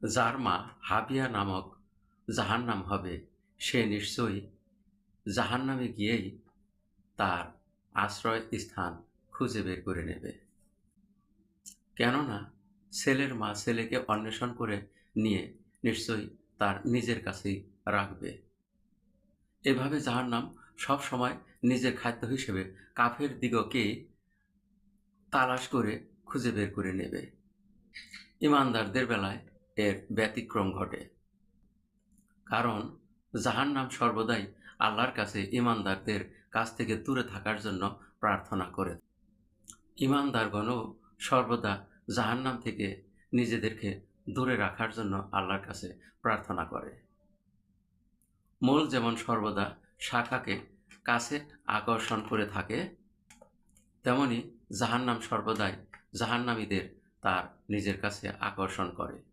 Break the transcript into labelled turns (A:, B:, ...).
A: যার মা হাবিয়া নামক জাহান্নাম হবে, সে নিশ্চয়ই জাহান্নামে গিয়েই তার আশ্রয় স্থান খুঁজে বের করে নেবে। কেননা ছেলের মা ছেলেকে অন্বেষণ করে নিয়ে নিশ্চয়ই তার নিজের কাছেই রাখবে। এভাবে জাহান্নাম সবসময় নিজের খাদ্য হিসেবে কাফের দিগকে তালাশ করে খুঁজে বের করে নেবে। ঈমানদারদের বেলায় এর ব্যতিক্রম ঘটে। কারণ জাহান্নাম সর্বদাই আল্লাহর কাছে ঈমানদারদের কাছ থেকে দূরে থাকার জন্য প্রার্থনা করে। ঈমানদারগণও সর্বদা জাহান্নাম থেকে নিজেদেরকে দূরে রাখার জন্য আল্লাহর কাছে প্রার্থনা করে। মূল যেমন সর্বদা শাখাকে কাছে আকর্ষণ করে থাকে, তেমনি জাহান্নাম সর্বদাই জাহান্নামীদের তার নিজের কাছে আকর্ষণ করে।